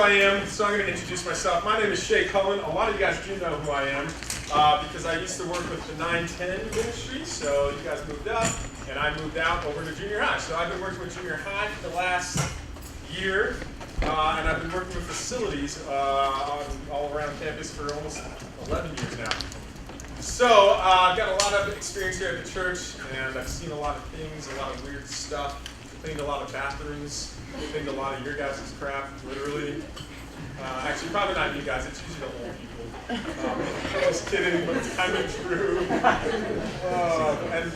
I am, so I'm going to introduce myself. My name is Shea Cullen. A lot of you guys do know who I am because I used to work with the 910 ministry, so you guys moved up, and I moved out over to junior high. So I've been working with junior high for the last year, and I've been working with facilities all around campus for almost 11 years now. So I've got a lot of experience here at the church, and I've seen a lot of things, a lot of weird stuff. Cleaned a lot of bathrooms, cleaned a lot of your guys' crap, literally. Actually, probably not you guys, it's usually the old people. Just kidding, but it's kind of true. And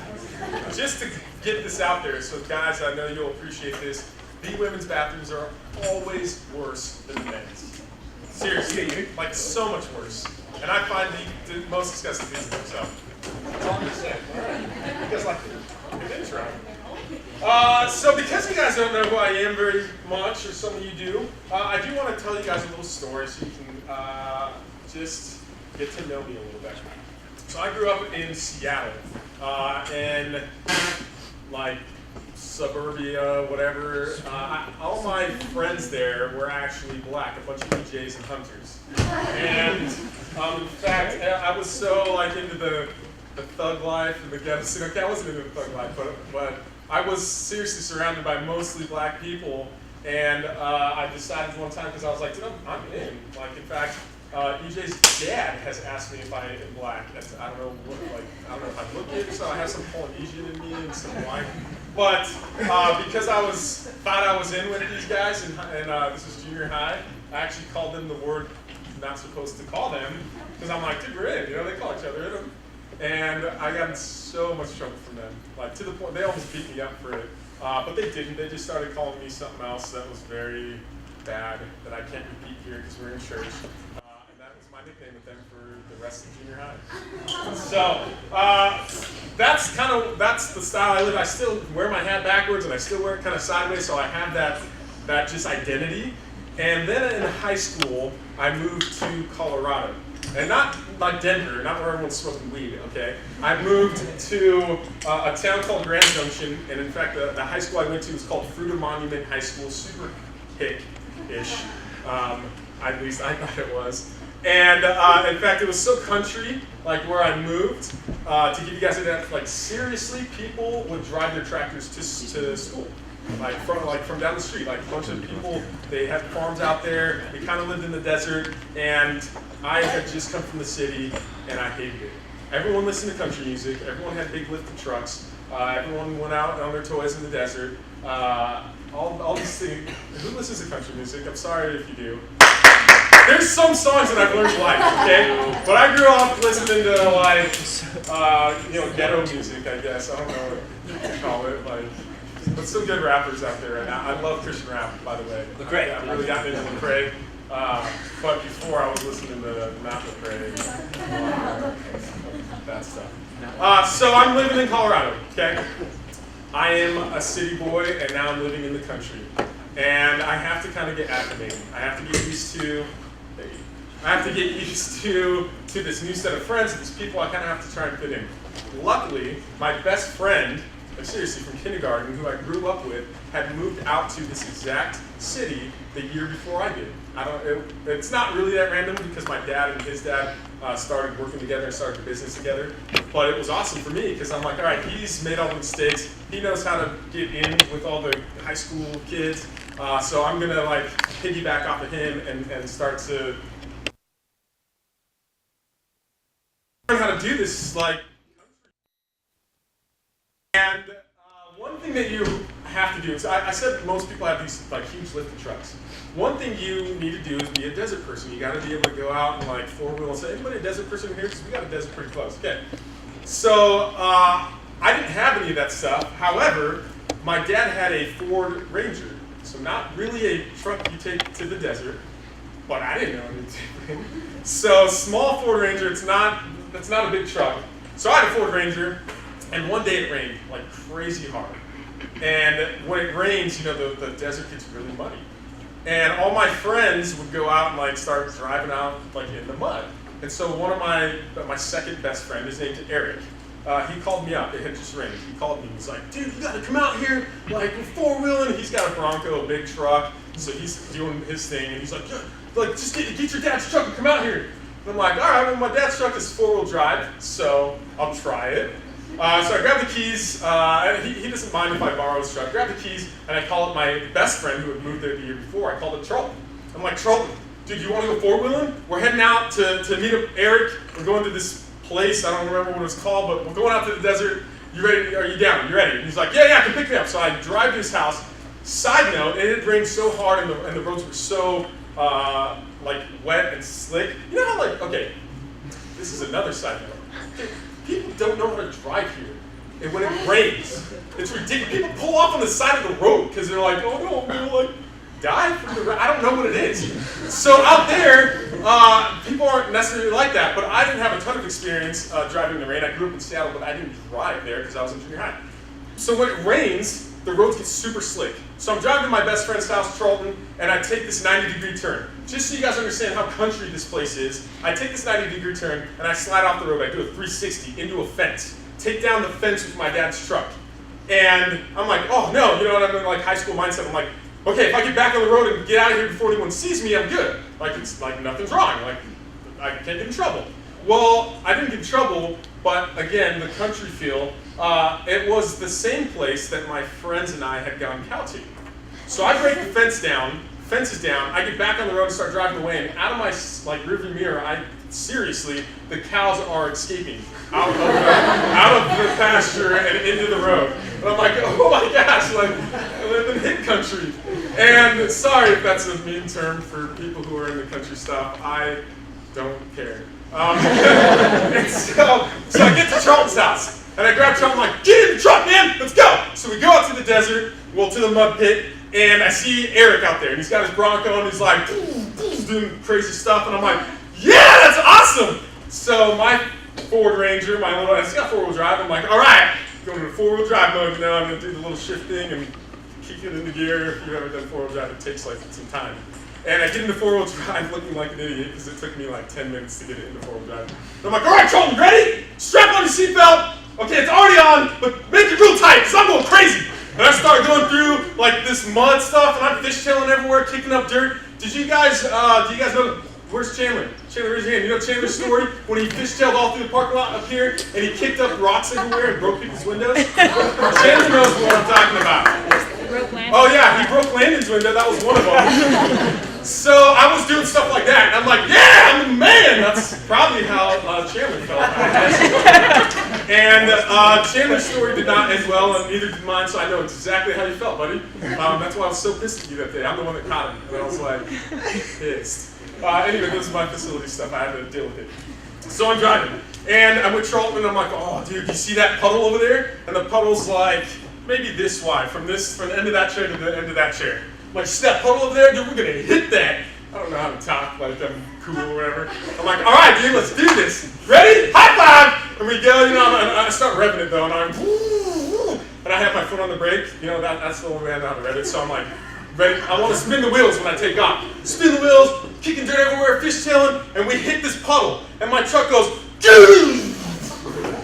just to get this out there, so guys, I know you'll appreciate this, the women's bathrooms are always worse than the men's. Seriously, like so much worse. And I find the most disgusting things in themselves. That's all I'm just saying. All right. You guys like the intro. So because you guys don't know who I am very much, or some of you do, I do want to tell you guys a little story so you can just get to know me a little bit. So I grew up in Seattle, in like suburbia, whatever. All my friends there were actually black, a bunch of DJs and hunters. And in fact, I was so like into the thug life and the ghetto scene. Okay, I wasn't into the thug life, but I was seriously surrounded by mostly black people, and I decided one time, because I was like, dude, I'm in. Like, in fact, EJ's dad has asked me if I am black. I don't know if I look it, so I have some Polynesian in me and some white. But because thought I was in with these guys, and this was junior high, I actually called them the word I'm not supposed to call them, because I'm like, dude, we're in. You know, they call each other in. And I got in so much trouble from them, like to the point they almost beat me up for it, but they didn't. They just started calling me something else that was very bad that I can't repeat here because we're in church, and that was my nickname with them for the rest of junior high. So that's the style I live. I still wear my hat backwards and I still wear it kind of sideways, so I have that just identity. And then in high school, I moved to Colorado. And not like Denver, not where everyone's smoking weed, okay? I moved to a town called Grand Junction, and in fact, the high school I went to was called Fruita Monument High School, super hick-ish. At least I thought it was. And in fact, it was so country, like where I moved, to give you guys an idea, like seriously, people would drive their tractors to school. Like from down the street, like a bunch of people, they had farms out there, they kind of lived in the desert, and I had just come from the city, and I hated it. Everyone listened to country music, everyone had big lifted trucks, everyone went out on their toys in the desert, all these things. Who listens to country music? I'm sorry if you do. There's some songs that I've learned to like, okay? But I grew up listening to like, ghetto music, I guess. I don't know what to call it, like. But some good rappers out there right now. I love Christian rap, by the way. Lecrae. I've really gotten into Lecrae. But before I was listening to Matt Lecrae, that stuff. So I'm living in Colorado, okay? I am a city boy, and now I'm living in the country. And I have to kind of get acclimated. I have to get used to this new set of friends, these people I kind of have to try and fit in. Luckily, my best friend, seriously, from kindergarten, who I grew up with, had moved out to this exact city the year before I did. It's not really that random because my dad and his dad started working together and started a business together. But it was awesome for me because I'm like, all right, he's made all the mistakes. He knows how to get in with all the high school kids. So I'm gonna like piggyback off of him and start to learn how to do this like. And one thing that you have to do is, I said most people have these like huge lifted trucks. One thing you need to do is be a desert person. You got to be able to go out and like four-wheel and say, anybody a desert person here? Because we got a desert pretty close. Okay. So I didn't have any of that stuff. However, my dad had a Ford Ranger. So not really a truck you take to the desert, but I didn't know anything. So small Ford Ranger, that's not a big truck. So I had a Ford Ranger. And one day it rained, like crazy hard. And when it rains, the desert gets really muddy. And all my friends would go out and like start driving out like in the mud. And so one of my second best friend is named Eric. he called me up. It had just rained. He called me and was like, dude, you gotta come out here, like, we're four-wheeling. He's got a Bronco, a big truck, so he's doing his thing, and he's like, just get your dad's truck and come out here. And I'm like, all right, well, my dad's truck is four-wheel drive, so I'll try it. So I grab the keys. He doesn't mind if I borrow his truck. I grab the keys, and I call up my best friend who had moved there the year before. I called up Charlton. I'm like, Charlton, dude, you want to go four-wheeling? We're heading out to meet up Eric. We're going to this place. I don't remember what it was called, but we're going out to the desert. You ready? Are you down? You ready? And he's like, yeah, come pick me up. So I drive to his house. Side note, it had rained so hard and the roads were so like wet and slick. You know how like, okay, this is another side note. People don't know how to drive here. And when it rains, it's ridiculous. People pull off on the side of the road because they're like, oh no, I'm gonna like die from the rain. I don't know what it is. So out there, people aren't necessarily like that, but I didn't have a ton of experience driving in the rain. I grew up in Seattle, but I didn't drive there because I was in junior high. So when it rains, the roads get super slick. So I'm driving to my best friend's house, Charlton, and I take this 90-degree turn. Just so you guys understand how country this place is, I take this 90-degree turn and I slide off the road. I do a 360 into a fence. Take down the fence with my dad's truck. And I'm like, oh no, you know what, I'm in like high school mindset. I'm like, okay, if I get back on the road and get out of here before anyone sees me, I'm good. Like it's like nothing's wrong. Like I can't get in trouble. Well, I didn't get in trouble, but again, the country feel, it was the same place that my friends and I had gone cow to. So I break the fence is down, I get back on the road and start driving away, and out of my like rearview mirror, seriously, the cows are escaping out of the pasture and into the road. And I'm like, oh my gosh, like, I live in hick country. And sorry if that's a mean term for people who are in the country stuff, I don't care. And so I get to Charlton's house, and I grab Charlton, I'm like, get in the truck, man, let's go. So we go out to the desert, well, to the mud pit, and I see Eric out there, and he's got his Bronco, and he's like, doing crazy stuff, and I'm like, yeah, that's awesome. So my Ford Ranger, it's got four-wheel drive, I'm like, all right, going to four-wheel drive mode now, I'm going to do the little shifting and kick it into gear. If you've ever done four-wheel drive, it takes like some time. And I get into four-wheel drive looking like an idiot because it took me like 10 minutes to get it into four-wheel drive. And I'm like, all right, Charlton, ready? Strap on your seatbelt. Okay, it's already on, but make it real tight because I'm going crazy. And I start going through like this mud stuff, and I'm fishtailing everywhere, kicking up dirt. Do you guys know, where's Chandler? Chandler, raise your hand. You know Chandler's story? When he fishtailed all through the parking lot up here, and he kicked up rocks everywhere and broke people's windows? Chandler knows what I'm talking about. Oh yeah, he broke Landon's window, that was one of them. So I was doing stuff like that, and I'm like, yeah, I'm the man! That's probably how Chandler felt. And Chandler's story did not end well, and neither did mine, so I know exactly how you felt, buddy. That's why I was so pissed at you that day. I'm the one that caught him, and I was like, pissed. Anyway, this is my facility stuff. I had to deal with it. So I'm driving, and I'm with Charlton, and I'm like, oh, dude, you see that puddle over there? And the puddle's like, maybe this wide, from the end of that chair to the end of that chair. I'm like, see that puddle over there? Dude, we're gonna hit that. I don't know how to talk like I'm cool or whatever. I'm like, all right, dude, let's do this. Ready? High five! And we go, you know, I start revving it though, and I have my foot on the brake. You know, that's the only way I know how to rev it. So I'm like, ready? I want to spin the wheels when I take off. Spin the wheels, kicking dirt everywhere, fishtailing, and we hit this puddle, and my truck goes, Goo!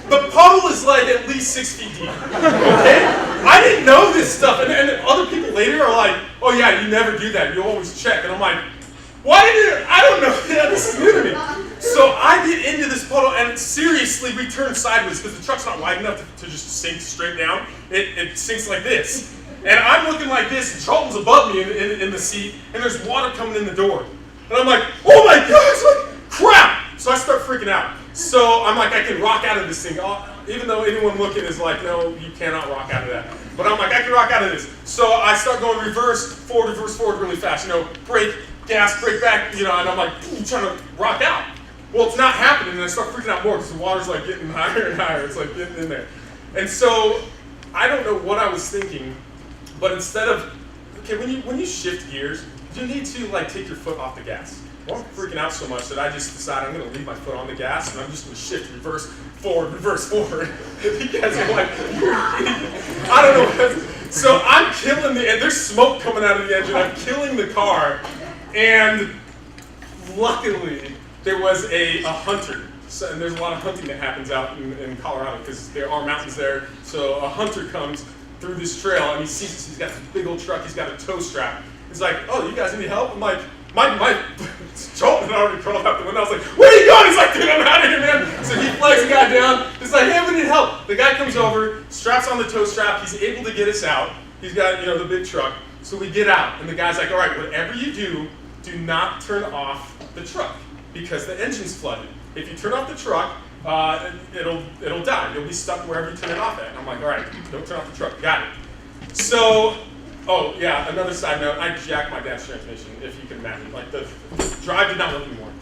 The puddle is like at least 6 feet deep, okay? I didn't know this stuff, and other people later are like, oh yeah, you never do that, you always check. And I'm like, why did it, I don't know, yeah, this is new to me. So I get into this puddle, and seriously, we turn sideways, because the truck's not wide enough to just sink straight down. It sinks like this. And I'm looking like this, and Charlton's above me in the seat, and there's water coming in the door. And I'm like, oh my gosh, like, crap! So I start freaking out. So I'm like, I can rock out of this thing. Even though anyone looking is like, no, you cannot rock out of that. But I'm like, I can rock out of this. So I start going reverse, forward really fast. You know, brake, gas, brake back, you know, and I'm like, trying to rock out. Well, it's not happening, and I start freaking out more because the water's like getting higher and higher. It's like getting in there. And so I don't know what I was thinking, but instead of, okay, when you shift gears, you need to like take your foot off the gas. Well, I'm freaking out so much that I just decided I'm going to leave my foot on the gas, and I'm just going to shift reverse, forward. You guys are like, you're an idiot. I don't know what. So I'm killing there's smoke coming out of the engine. I'm killing the car, and luckily there was a hunter So, and there's a lot of hunting that happens out in Colorado because there are mountains there. So a hunter comes through this trail and he sees us. He's got this big old truck. He's got a tow strap. He's like, "Oh, you guys need help?" I'm like, my Charlton had already crawled out the window. I was like, "Where are you going?" He's like, "Dude, I'm out of here, man." So he flags the guy down. He's like, "Hey, we need help." The guy comes over, straps on the tow strap. He's able to get us out. He's got, the big truck. So we get out, and the guy's like, "All right, whatever you do not turn off the truck because the engine's flooded. If you turn off the truck, it'll die. You'll be stuck wherever you turn it off at." And I'm like, "All right, don't turn off the truck." Got it. So, oh yeah, another side note, I jacked my dad's transmission, if you can imagine. Like the drive did not work anymore.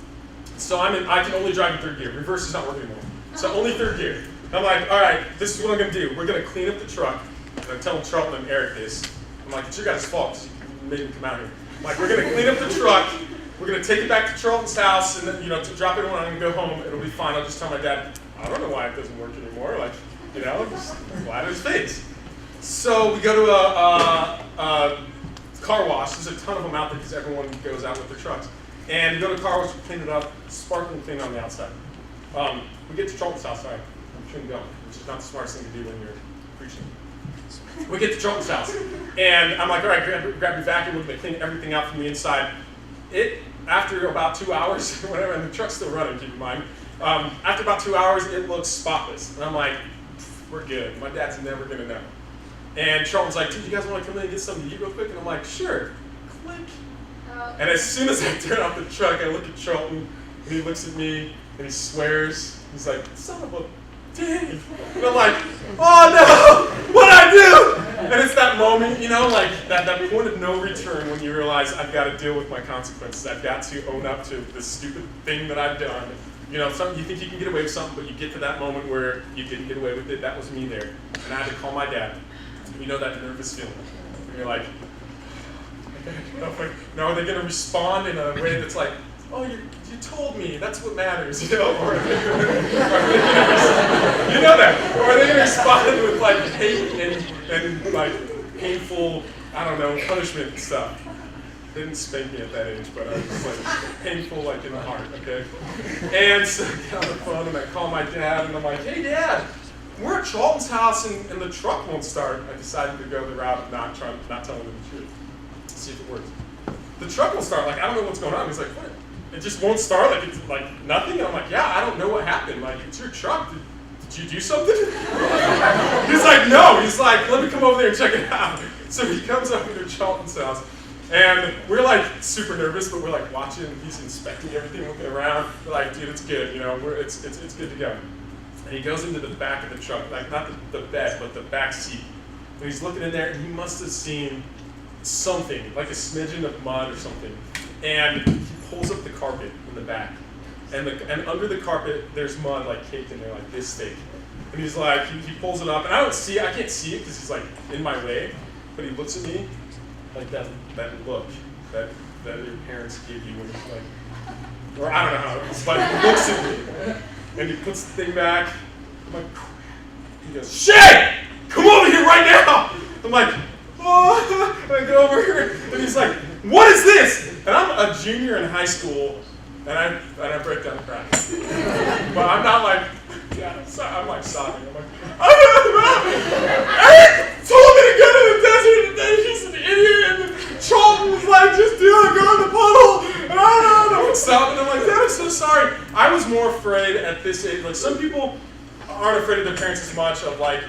So I can only drive in third gear. Reverse is not working anymore. So only third gear. And I'm like, "All right, this is what I'm gonna do. We're gonna clean up the truck." And I'm telling Charlton and Eric this. I'm like, "It's your guys' fault because you made him come out here." I'm like, "We're gonna clean up the truck. We're gonna take it back to Charlton's house, and then, to drop it when I'm gonna go home. It'll be fine." I'll just tell my dad, "I don't know why it doesn't work anymore." Like, just flat his face. So we go to a car wash. There's a ton of them out there because everyone goes out with their trucks. And we go to a car wash, we clean it up, sparkling clean on the outside. We get to Charlton's house. Sorry, I'm chewing gum, which is not the smartest thing to do when you're preaching. We get to Charlton's house, and I'm like, "All right, grab your vacuum. We're gonna clean everything out from the inside." After about 2 hours, whatever, and the truck's still running, keep in mind. After about 2 hours, it looks spotless. And I'm like, "We're good. My dad's never gonna know." And Charlton's like, "Dude, you guys want to come in and get something to eat real quick?" And I'm like, "Sure." Click. And as soon as I turn off the truck, I look at Charlton, and he looks at me, and he swears. He's like, "Son of a dang." And I'm like, "Oh no, what'd I do?" And it's that moment, like that point of no return when you realize I've got to deal with my consequences. I've got to own up to the stupid thing that I've done. You think you can get away with something, but you get to that moment where you didn't get away with it. That was me there. And I had to call my dad. That nervous feeling. And you're like, "No, are they going to respond in a way that's like, 'Oh, you told me, that's what matters,' Or are they that? Or are they going to respond with like hate and like painful, punishment and stuff?" They didn't spank me at that age, but I was just like painful, like in the heart, okay? And so I get on the phone and I call my dad and I'm like, "Hey, Dad, we're at Charlton's house and the truck won't start." I decided to go the route of not telling him the truth. See if it works. The truck won't start. Like, I don't know what's going on. He's like, "What? It just won't start? Like, it's like nothing?" And I'm like, "Yeah, I don't know what happened. Like, it's your truck. Did you do something?" He's like, "No." He's like, "Let me come over there and check it out." So he comes over to Charlton's house. And we're like super nervous, but we're like watching. He's inspecting everything, looking around. We're like, "Dude, it's good. It's good to go." And he goes into the back of the truck, like not the bed, but the back seat. And he's looking in there, and he must have seen something, like a smidgen of mud or something. And he pulls up the carpet in the back. And under the carpet, there's mud like caked in there, like this thick. And he's like, he pulls it up, and I can't see it because he's like in my way. But he looks at me like that look that your parents give you when you're like, or I don't know how it is, but he looks at me. And he puts the thing back. I'm like, "Crap." He goes, "Shea, come over here right now." I'm like, "Oh." And I go over here, and he's like, "What is this?" And I'm a junior in high school, and I break down crying. But I'm not like, I'm like sobbing. I'm like, "Eric told me to go to the desert, and then he's an idiot, and Charlton was like, 'Just do it, go in the puddle.' And I don't know what's up." And I'm like, "Dad, I'm so sorry." I was more afraid at this age. Like, some people aren't afraid of their parents as much. Of like,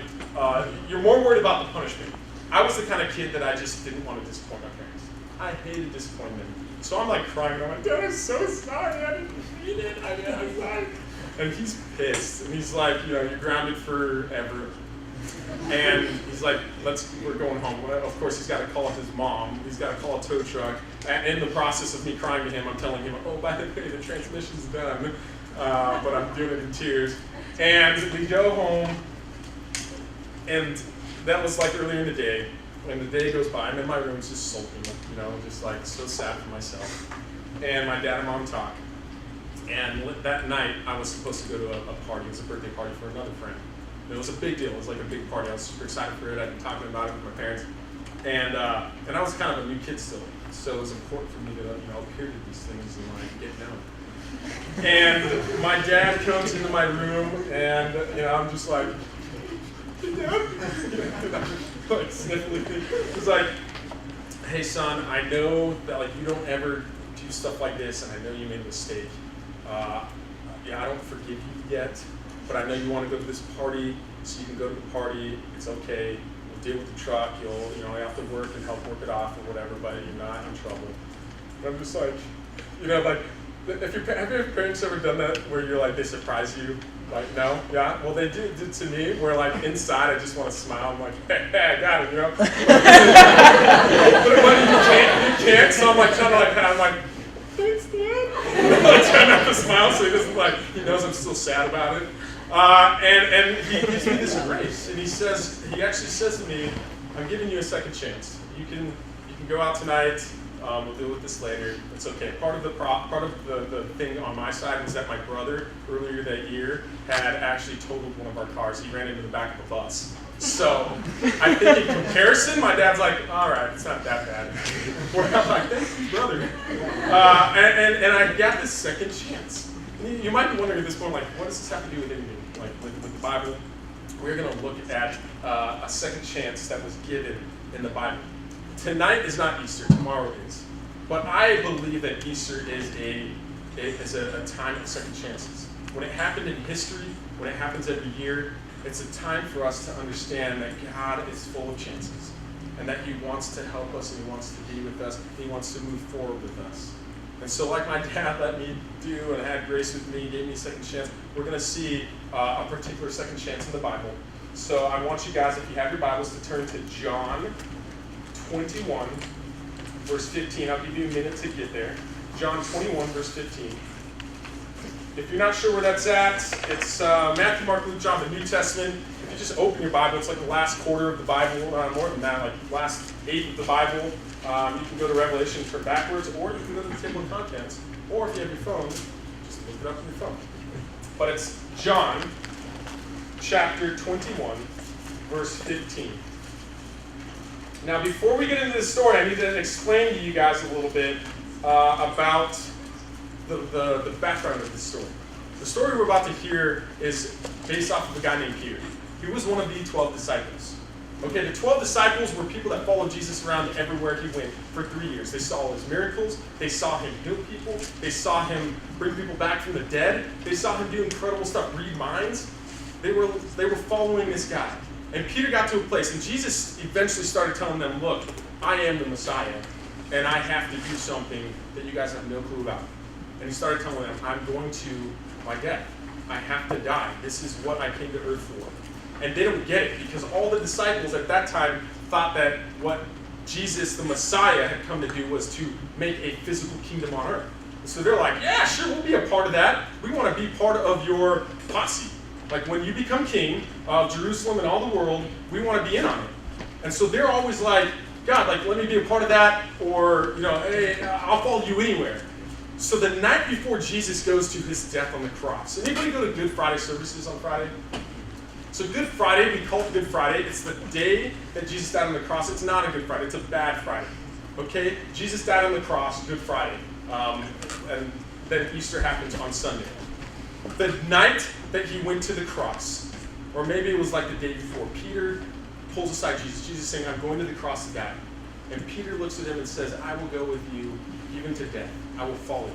you're more worried about the punishment. I was the kind of kid that I just didn't want to disappoint my parents. I hated disappointing them. So I'm like crying. I'm like, "Dad, I'm so sorry. I didn't mean it. I'm sorry." And he's pissed. And he's like, "You're grounded forever." And he's like, we're going home. Well, of course, he's got to call his mom. He's got to call a tow truck. And in the process of me crying to him, I'm telling him, "Oh, by the way, the transmission's done." But I'm doing it in tears. And we go home, and that was like earlier in the day. When the day goes by, I'm in my room just sulking, just like so sad for myself. And my dad and mom talk. And that night, I was supposed to go to a party. It was a birthday party for another friend. It was a big deal. It was like a big party. I was super excited for it. I'd been talking about it with my parents. And I was kind of a new kid still. So it was important for me to, appear to these things and like get known. And my dad comes into my room, and I'm just like, Dad, like sniffling. He's like, hey son, I know that like you don't ever do stuff like this, and I know you made a mistake. I don't forgive you yet, but I know you want to go to this party, so you can go to the party. It's okay. We'll deal with the truck. You'll have to work and help work it off or whatever, but you're not in trouble. And I'm just like, like, have your parents ever done that where you're like, they surprise you? Like, no? Yeah? Well, they did to me, where like inside I just want to smile. I'm like, hey, I got it, but you can't, so I'm like trying to like, I'm like, thanks, Dad. I'm trying not to smile so he doesn't like, he knows I'm still sad about it. And he gives me this grace, and he actually says to me, I'm giving you a second chance. You can go out tonight. We'll deal with this later. It's okay. Part of the thing on my side was that my brother earlier that year had actually totaled one of our cars. He ran into the back of a bus. So I think in comparison, my dad's like, all right, it's not that bad. Where I'm like, thank you, brother. And I got this second chance. And you might be wondering at this point, like, what does this have to do with anything? Like with the Bible, we're going to look at a second chance that was given in the Bible. Tonight is not Easter, tomorrow is. But I believe that Easter is a time of second chances. When it happened in history, when it happens every year, it's a time for us to understand that God is full of chances, and that He wants to help us, and He wants to be with us, and He wants to move forward with us. And so like my dad let me do and had grace with me, gave me a second chance, we're going to see a particular second chance in the Bible. So I want you guys, if you have your Bibles, to turn to John 21, verse 15. I'll give you a minute to get there. John 21, verse 15. If you're not sure where that's at, it's Matthew, Mark, Luke, John, the New Testament. If you just open your Bible, it's like the last quarter of the Bible, more than that, like the last eighth of the Bible. You can go to Revelation and turn backwards, or you can go to the table of contents, or if you have your phone, just look it up on your phone. But it's John chapter 21, verse 15. Now, before we get into this story, I need to explain to you guys a little bit about the background of this story. The story we're about to hear is based off of a guy named Peter. He was one of the 12 disciples. Okay, the 12 disciples were people that followed Jesus around everywhere he went for 3 years. They saw his miracles. They saw him heal people. They saw him bring people back from the dead. They saw him do incredible stuff, read minds. They were following this guy. And Peter got to a place, and Jesus eventually started telling them, look, I am the Messiah, and I have to do something that you guys have no clue about. And he started telling them, I'm going to my death. I have to die. This is what I came to earth for. And they don't get it, because all the disciples at that time thought that what Jesus, the Messiah, had come to do was to make a physical kingdom on earth. And so they're like, yeah, sure, we'll be a part of that. We want to be part of your posse. Like when you become king of Jerusalem and all the world, we want to be in on it. And so they're always like, God, like let me be a part of that, or hey, I'll follow you anywhere. So the night before Jesus goes to his death on the cross. Anybody go to Good Friday services on Friday? So Good Friday, we call it Good Friday. It's the day that Jesus died on the cross. It's not a Good Friday. It's a bad Friday. Okay? Jesus died on the cross, Good Friday. And then Easter happens on Sunday. The night that he went to the cross, or maybe it was like the day before, Peter pulls aside Jesus. Jesus saying, I'm going to the cross to die. And Peter looks at him and says, I will go with you even to death. I will follow you.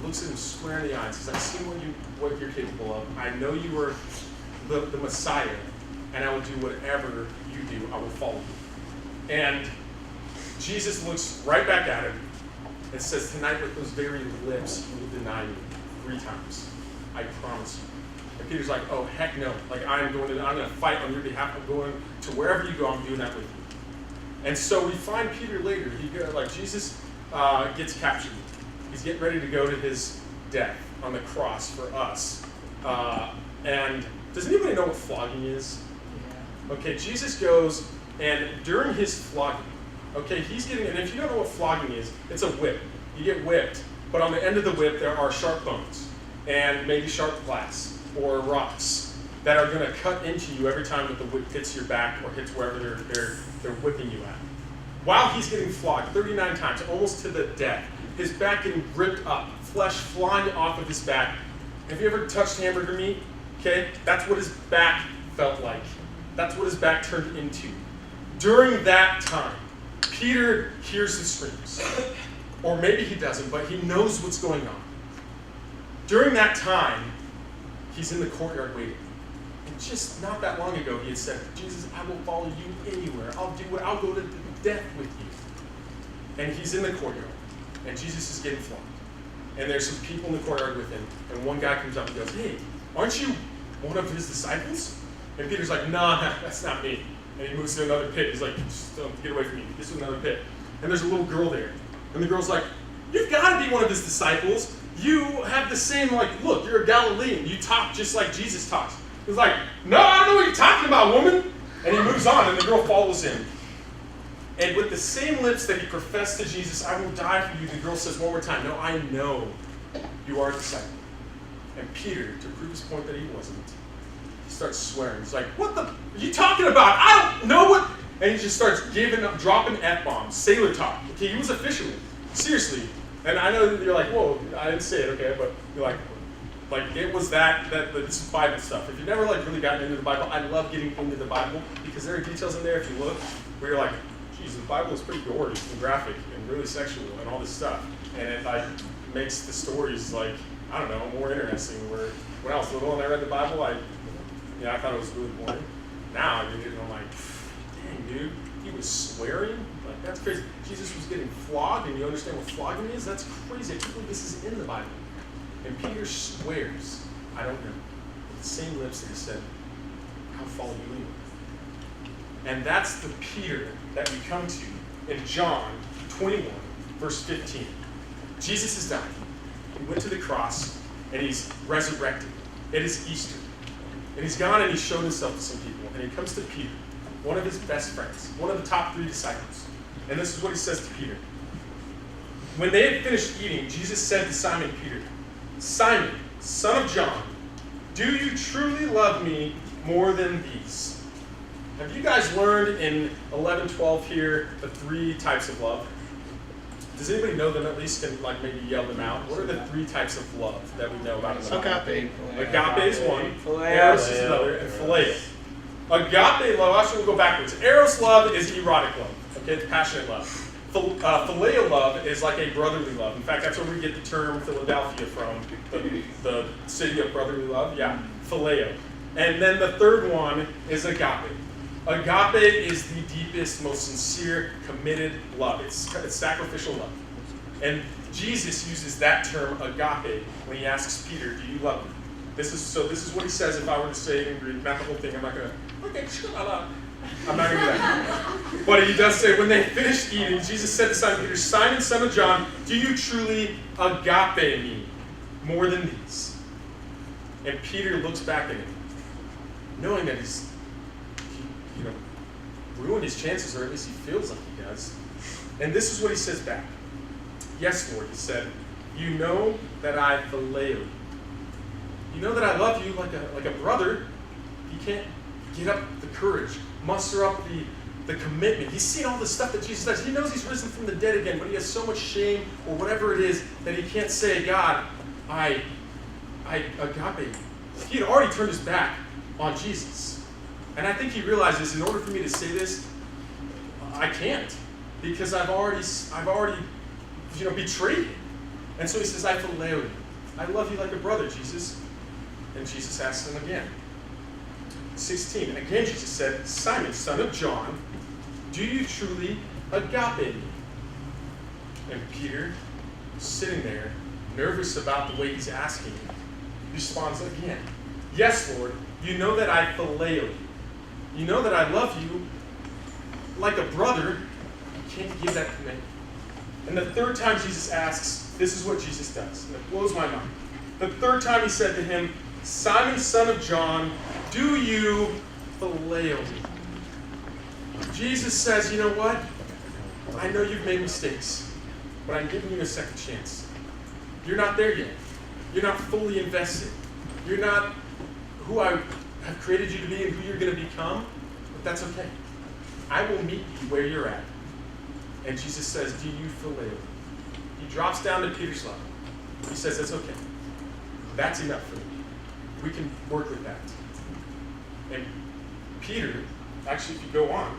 He looks at him square in the eye and says, I've seen what you're capable of. I know you are the Messiah, and I will do whatever you do. I will follow you. And Jesus looks right back at him and says, tonight with those very lips, you will deny me 3 times. I promise you. And Peter's like, oh, heck no. Like, I'm going to fight on your behalf. I'm going to wherever you go. I'm doing that with you. And so we find Peter later. Jesus gets captured. He's getting ready to go to his death on the cross for us. And does anybody know what flogging is? Okay, Jesus goes, and during his flogging, okay, and if you don't know what flogging is, it's a whip. You get whipped, but on the end of the whip there are sharp bones, and maybe sharp glass or rocks that are going to cut into you every time that the whip hits your back or hits wherever they're whipping you at. While he's getting flogged 39 times, almost to the death, his back getting ripped up, flesh flying off of his back. Have you ever touched hamburger meat? Okay, that's what his back felt like. That's what his back turned into. During that time, Peter hears the screams. Or maybe he doesn't, but he knows what's going on. During that time, he's in the courtyard waiting. And just not that long ago, he had said, Jesus, I will follow you anywhere. I'll go to death with you. And he's in the courtyard. And Jesus is getting flogged. And there's some people in the courtyard with him. And one guy comes up and goes, hey, aren't you one of his disciples? And Peter's like, nah, that's not me. And he moves to another pit. He's like, get away from me. This is another pit. And there's a little girl there. And the girl's like, you've got to be one of his disciples. You have the same, look, you're a Galilean. You talk just like Jesus talks. He's like, no, I don't know what you're talking about, woman. And he moves on, and the girl follows him. And with the same lips that he professed to Jesus, I will die for you, the girl says one more time, no, I know you are a disciple. And Peter, to prove his point that he wasn't, he starts swearing. He's like, what the are you talking about? I don't know what. And he just starts dropping F-bombs, sailor talk. Okay, he was a fisherman. Seriously. And I know that you're like, whoa, I didn't say it, okay, but you're like it was this Bible stuff. If you've never really gotten into the Bible, I love getting into the Bible because there are details in there, if you look, where you're like, geez, the Bible is pretty gory and graphic and really sexual and all this stuff. And it makes the stories I don't know, more interesting. Where when I was little and I read the Bible, I thought it was really boring. Now I read it and I'm like, dang, dude, he was swearing? That's crazy. Jesus was getting flogged, and you understand what flogging is? That's crazy. I can't believe this is in the Bible. And Peter swears, I don't know, with the same lips that he said, I'll follow you anywhere. And that's the Peter that we come to in John 21, verse 15. Jesus is dying. He went to the cross, and he's resurrected. It is Easter. And he's gone and he's shown himself to some people. And he comes to Peter, one of his best friends, one of the top 3 disciples. And this is what he says to Peter. When they had finished eating, Jesus said to Simon Peter, Simon, son of John, do you truly love me more than these? Have you guys learned in 11:12 here the 3 types of love? Does anybody know them at least? Can maybe yell them out? What are the 3 types of love that we know about in the Bible? Agape. Agape is one. Eros is another. And phileo. Agape love, actually we'll go backwards. Eros love is erotic love. Okay, it's passionate love. Phileo love is like a brotherly love. In fact, that's where we get the term Philadelphia from, the city of brotherly love. Yeah, phileo. And then the third one is agape. Agape is the deepest, most sincere, committed love. It's sacrificial love. And Jesus uses that term agape when he asks Peter, do you love me? This is what he says if I were to say it in Greek. Not the whole thing. I'm not going to, okay, shut up. I'm not going to do that. But he does say, when they finished eating, Jesus said to Simon Peter, Simon, son of John, do you truly agape me more than these? And Peter looks back at him, knowing that he's ruined his chances, or at least he feels like he does. And this is what he says back. Yes, Lord, he said, you know that I phileo you. You know that I love you like a brother. He can't get up the courage, muster up the commitment. He's seen all the stuff that Jesus does. He knows he's risen from the dead again, but he has so much shame or whatever it is that he can't say, God, I agape you. He had already turned his back on Jesus. And I think he realizes in order for me to say this, I can't. Because I've already betrayed him. And so he says, I phileo you. I love you like a brother, Jesus. And Jesus asks him again. 16. And again Jesus said, Simon, son of John, do you truly agape me? And Peter, sitting there, nervous about the way he's asking, responds again, yes, Lord, you know that I phileo you. You know that I love you like a brother. You can't give that commitment. And the third time Jesus asks, this is what Jesus does. And it blows my mind. The third time he said to him, Simon, son of John, do you phileo me? Jesus says, you know what? I know you've made mistakes, but I'm giving you a second chance. You're not there yet. You're not fully invested. You're not who I have created you to be and who you're going to become, but that's okay. I will meet you where you're at. And Jesus says, do you phileo me? He drops down to Peter's level. He says, it's okay. That's enough for me. We can work with that. And Peter, actually, if you go on,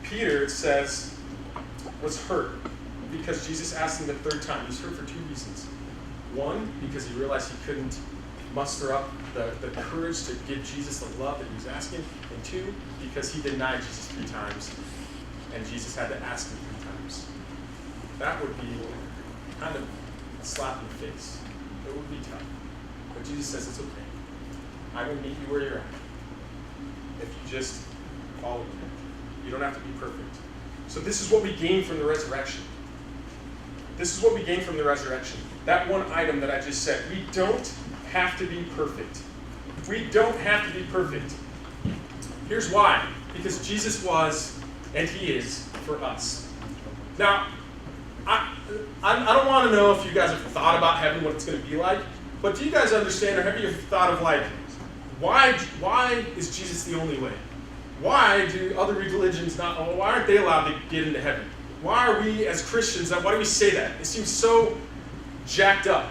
Peter says, was hurt because Jesus asked him the third time. He was hurt for two reasons. One, because he realized he couldn't muster up the courage to give Jesus the love that he was asking. And two, because he denied Jesus 3 times, and Jesus had to ask him 3 times. That would be kind of a slap in the face. It would be tough. But Jesus says, it's okay. I will meet you where you're at. If you just follow me. You don't have to be perfect. So this is what we gain from the resurrection. This is what we gain from the resurrection. That one item that I just said. We don't have to be perfect. We don't have to be perfect. Here's why. Because Jesus was, and he is, for us. Now, I don't want to know if you guys have thought about heaven, what it's going to be like, but do you guys understand, or have you thought of like, why is Jesus the only way? Why do other religions not, why aren't they allowed to get into heaven? Why are we as Christians, why do we say that? It seems so jacked up.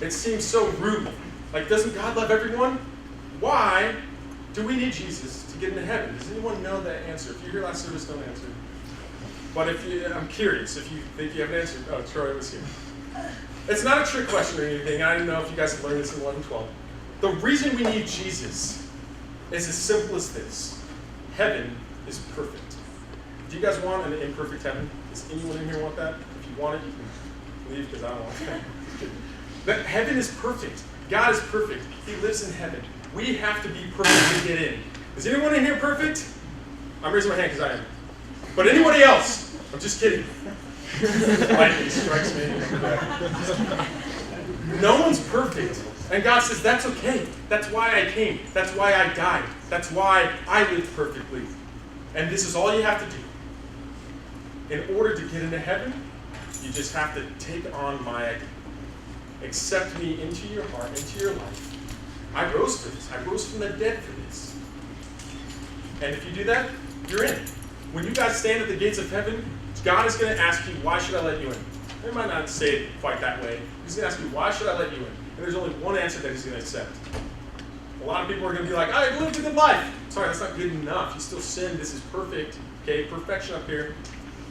It seems so rude. Like, doesn't God love everyone? Why do we need Jesus to get into heaven? Does anyone know that answer? If you're here last service, don't answer. But I'm curious, if you think you have an answer. Oh, Troy was here. It's not a trick question or anything. I don't know if you guys have learned this in 11:12. The reason we need Jesus is as simple as this. Heaven is perfect. Do you guys want an imperfect heaven? Does anyone in here want that? If you want it, you can leave because I don't want that. But heaven is perfect. God is perfect. He lives in heaven. We have to be perfect to get in. Is anyone in here perfect? I'm raising my hand because I am. But anybody else? I'm just kidding. Lightning strikes me. No one's perfect. And God says, that's okay. That's why I came. That's why I died. That's why I lived perfectly. And this is all you have to do. In order to get into heaven, you just have to take on my identity. Accept me into your heart, into your life. I rose for this. I rose from the dead for this. And if you do that, you're in. When you guys stand at the gates of heaven, God is going to ask you, why should I let you in? He might not say it quite that way. He's going to ask you, why should I let you in? And there's only one answer that he's going to accept. A lot of people are going to be like, I lived a good life. Sorry, that's not good enough. You still sin. This is perfect. Okay, perfection up here.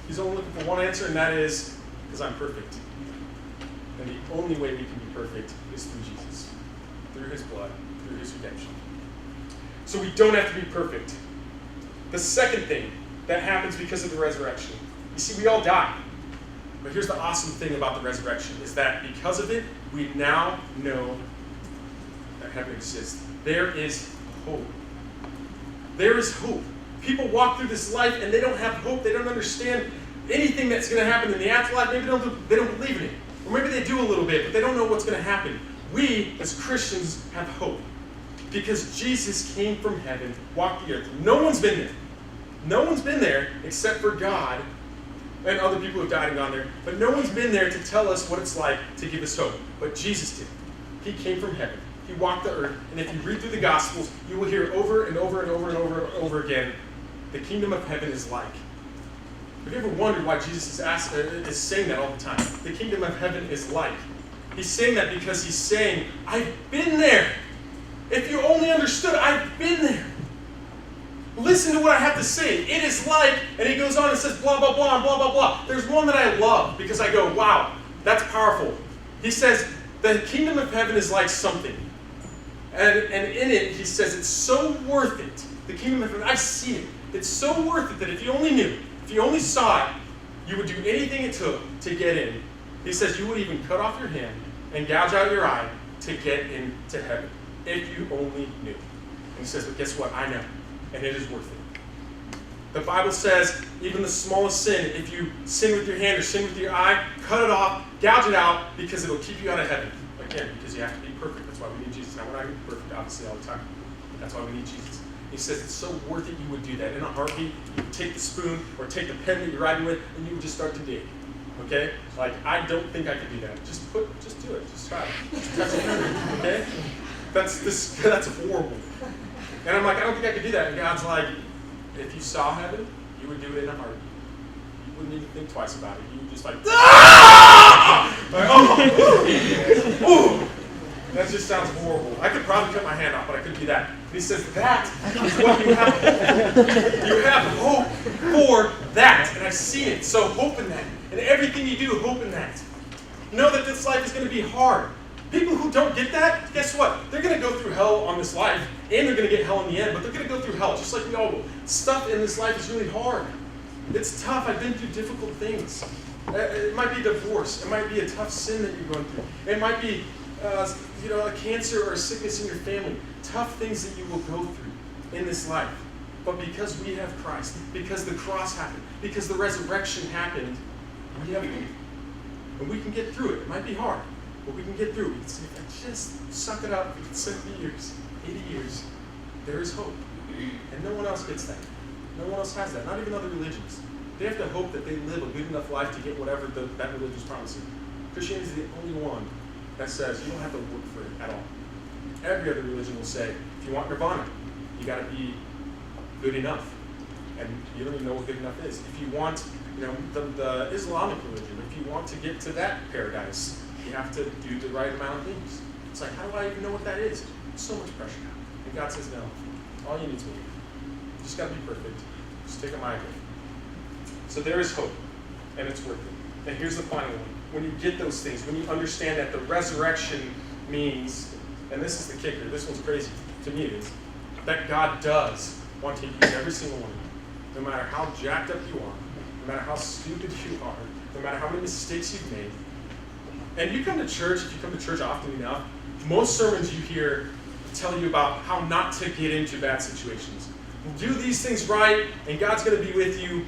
He's only looking for one answer, and that is, because I'm perfect. And the only way we can be perfect is through Jesus. Through his blood. Through his redemption. So we don't have to be perfect. The second thing that happens because of the resurrection. You see, we all die. But here's the awesome thing about the resurrection, is that because of it, we now know that heaven exists. There is hope. There is hope. People walk through this life and they don't have hope. They don't understand anything that's going to happen in the afterlife. Maybe they don't believe in it. Or maybe they do a little bit, but they don't know what's going to happen. We, as Christians, have hope. Because Jesus came from heaven, walked the earth. No one's been there. No one's been there except for God and other people who've died and gone there. But no one's been there to tell us what it's like to give us hope. But Jesus did. He came from heaven. He walked the earth. And if you read through the Gospels, you will hear over and over and over and over and over again, the kingdom of heaven is like. Have you ever wondered why Jesus is saying that all the time? The kingdom of heaven is like. He's saying that because he's saying, I've been there. If you only understood, I've been there. Listen to what I have to say. It is like, and he goes on and says blah, blah, blah, blah, blah, blah. There's one that I love because I go, wow, that's powerful. He says, the kingdom of heaven is like something. And in it, he says, it's so worth it. The kingdom of heaven, I've seen it. It's so worth it that if you only knew, if you only saw it, you would do anything it took to get in. He says you would even cut off your hand and gouge out your eye to get into heaven. If you only knew. And he says, but guess what? I know. And it is worth it. The Bible says, even the smallest sin, if you sin with your hand or sin with your eye, cut it off, gouge it out, because it'll keep you out of heaven. Again, because you have to be perfect. That's why we need Jesus. Now, we're not going to be perfect, obviously, all the time. But that's why we need Jesus. He says it's so worth it you would do that. In a heartbeat, you would take the spoon or take the pen that you're writing with, and you would just start to dig. Okay? Like, I don't think I could do that. Just do it. Just try it. Just touch it. Okay? That's horrible. And I'm like, I don't think I could do that. And God's like, if you saw heaven, you would do it in a heartbeat. You wouldn't even think twice about it. You would just like, ah! Like, oh, ooh. That just sounds horrible. I could probably cut my hand off, but I couldn't do that. And he says, that is what you have. You have hope for that. And I've seen it. So hope in that. And everything you do, hope in that. Know that this life is going to be hard. People who don't get that, guess what? They're going to go through hell on this life, and they're going to get hell in the end, but they're going to go through hell, just like we all will. Stuff in this life is really hard. It's tough. I've been through difficult things. It might be divorce. It might be a tough sin that you're going through. It might be a cancer or a sickness in your family. Tough things that you will go through in this life. But because we have Christ, because the cross happened, because the resurrection happened, we have hope. And we can get through it. It might be hard, but we can get through it. We can say, if I just suck it up for 70 years, 80 years, there is hope. And no one else gets that. No one else has that. Not even other religions. They have to hope that they live a good enough life to get whatever that religion is promising. Christianity is the only one that says you don't have to work for it at all. Every other religion will say, if you want nirvana, you got to be good enough. And you don't even know what good enough is. If you want, the Islamic religion, if you want to get to that paradise, you have to do the right amount of things. It's like, how do I even know what that is? So much pressure. And God says, no. All you need is me. You just got to be perfect. Just take a migraine. So there is hope, and it's worth it. And here's the final one. When you get those things, when you understand that the resurrection means, and this is the kicker, this one's crazy, to me it is, that God does want to use every single one of you, no matter how jacked up you are, no matter how stupid you are, no matter how many mistakes you've made. And you come to church, if you come to church often enough, most sermons you hear tell you about how not to get into bad situations. Do these things right, and God's going to be with you,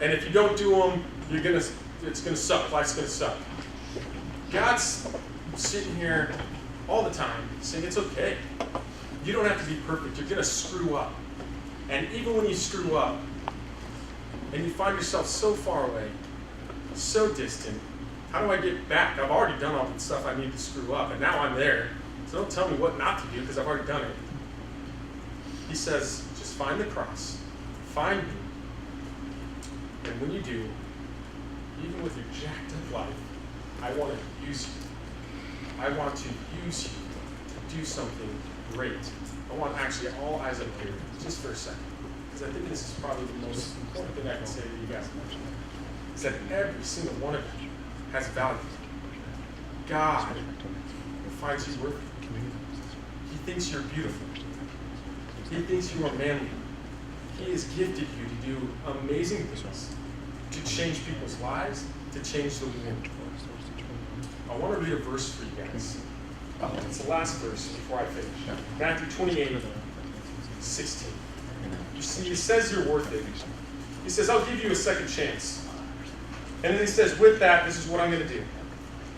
and if you don't do them, it's going to suck. Life's going to suck. God's sitting here all the time saying it's okay. You don't have to be perfect. You're going to screw up. And even when you screw up, and you find yourself so far away, so distant, how do I get back? I've already done all the stuff I need to screw up, and now I'm there. So don't tell me what not to do, because I've already done it. He says, just find the cross. Find me. And when you do, even with your jacked up life, I want to use you. I want to use you to do something great. I want actually all eyes up here, just for a second. Because I think this is probably the most important thing I can say to you guys. Is that every single one of you has value. God finds you worthy. He thinks you're beautiful. He thinks you are manly. He has gifted you to do amazing things, to change people's lives, to change the world. I want to read a verse for you guys. It's the last verse before I finish. Matthew 28:16. You see, he says you're worth it. He says, I'll give you a second chance. And then he says, with that, this is what I'm going to do.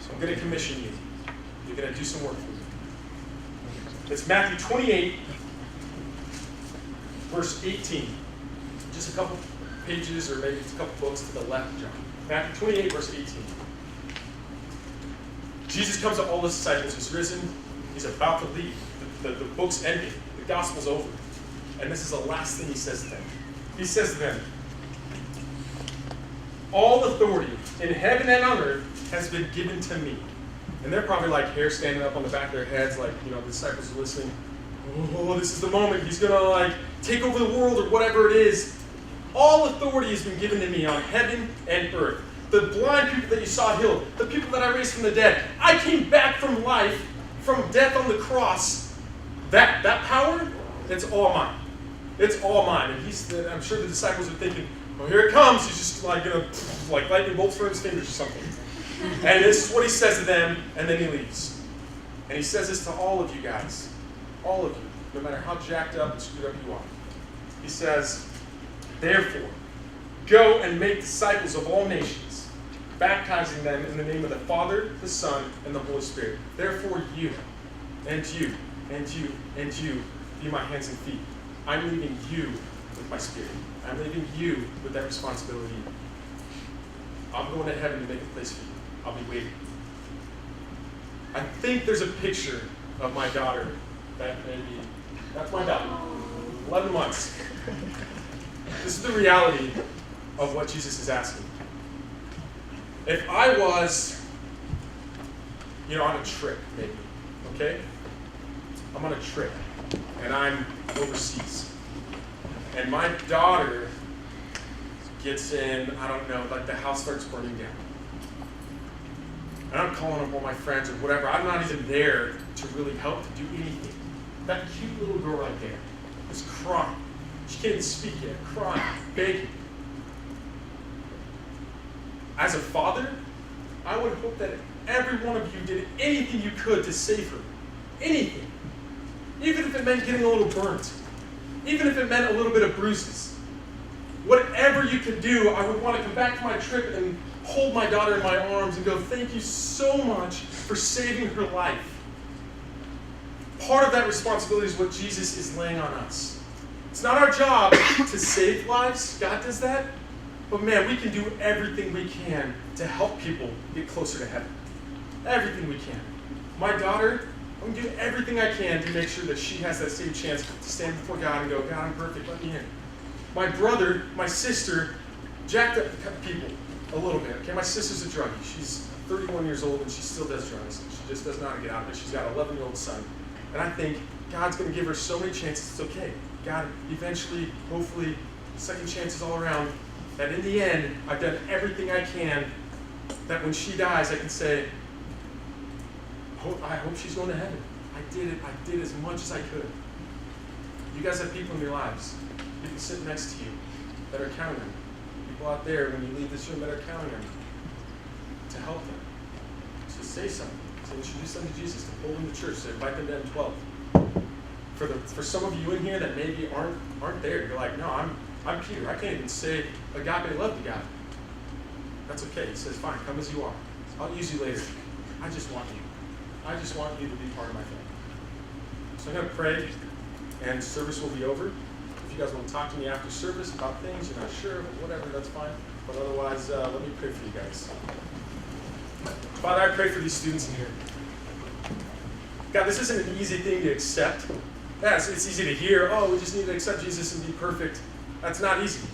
So I'm going to commission you. You're going to do some work for me. It's Matthew 28, verse 18. Just a couple pages, or maybe it's a couple books to the left of John. Matthew 28, verse 18. Jesus comes to all his disciples. He's risen. He's about to leave. The book's ending. The gospel's over. And this is the last thing he says to them. He says to them, all authority in heaven and on earth has been given to me. And they're probably like hair standing up on the back of their heads, like, the disciples are listening. Oh, this is the moment. He's going to take over the world or whatever it is. All authority has been given to me on heaven and earth. The blind people that you saw healed, the people that I raised from the dead. I came back from life, from death on the cross. That power, it's all mine. It's all mine. And I'm sure the disciples are thinking, well, here it comes. He's just going to, lightning bolts from his fingers or something. And this is what he says to them, and then he leaves. And he says this to all of you guys. All of you, no matter how jacked up and screwed up you are. He says, therefore, go and make disciples of all nations, baptizing them in the name of the Father, the Son, and the Holy Spirit. Therefore, you, and you, and you, and you, be my hands and feet. I'm leaving you with my Spirit. I'm leaving you with that responsibility. I'm going to heaven to make a place for you. I'll be waiting. I think there's a picture of my daughter. That's my daughter. 11 months. This is the reality of what Jesus is asking. If I was on a trip, maybe, okay? I'm on a trip, and I'm overseas. And my daughter gets in, I don't know, like the house starts burning down. And I'm calling up all my friends or whatever. I'm not even there to really help to do anything. That cute little girl right there is crying. She can't even speak yet, crying, begging. As a father, I would hope that every one of you did anything you could to save her. Anything. Even if it meant getting a little burnt. Even if it meant a little bit of bruises. Whatever you can do, I would want to come back to my trip and hold my daughter in my arms and go, thank you so much for saving her life. Part of that responsibility is what Jesus is laying on us. It's not our job to save lives. God does that. But man, we can do everything we can to help people get closer to heaven. Everything we can. My daughter, I'm going to do everything I can to make sure that she has that same chance to stand before God and go, God, I'm perfect, let me in. My brother, my sister, jacked up people a little bit. Okay, my sister's a druggie. She's 31 years old and she still does drugs. She just doesn't know how to get out of it. She's got an 11-year-old son. And I think God's going to give her so many chances. It's okay. God, eventually, hopefully, second chances all around. That in the end, I've done everything I can. That when she dies, I can say, I hope she's going to heaven. I did it. I did as much as I could. You guys have people in your lives. People sitting next to you that are counting on you. People out there when you leave this room that are counting on you. To help them. To say something. To introduce them to Jesus. To pull them to church. To invite them to ElevenTwelve. For some of you in here that maybe aren't there, you're like, no, I'm Peter. I can't even say agape love to God. That's okay. He says, fine, come as you are. I'll use you later. I just want you. I just want you to be part of my family. So I'm going to pray, and service will be over. If you guys want to talk to me after service about things you're not sure, whatever, that's fine. But otherwise, let me pray for you guys. Father, I pray for these students in here. God, this isn't an easy thing to accept. Yes, it's easy to hear, oh, we just need to accept Jesus and be perfect. That's not easy.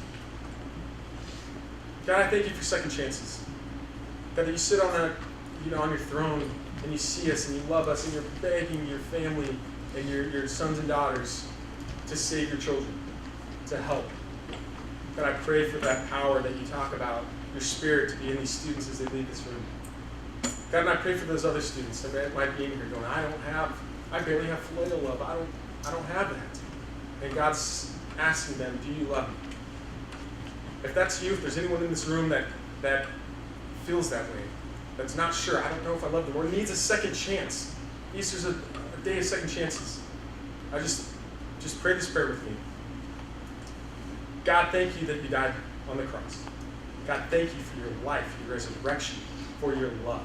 God, I thank you for second chances. God, that you sit on your throne and you see us and you love us and you're begging your family and your sons and daughters to save your children, to help. God, I pray for that power that you talk about, your spirit to be in these students as they leave this room. God, and I pray for those other students that might be in here going, I barely have filial love. I don't have that. And God's asking them, do you love me? If that's you, if there's anyone in this room that feels that way, that's not sure, I don't know if I love them, or needs a second chance. Easter's a day of second chances. I just pray this prayer with me. God, thank you that you died on the cross. God, thank you for your life, your resurrection, for your love.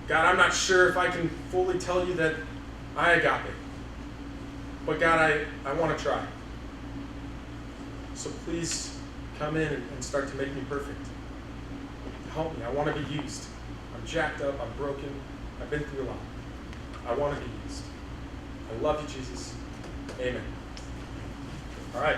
God, I'm not sure if I can fully tell you that I agape. But God, I want to try. So please come in and start to make me perfect. Help me. I want to be used. I'm jacked up. I'm broken. I've been through a lot. I want to be used. I love you, Jesus. Amen. All right.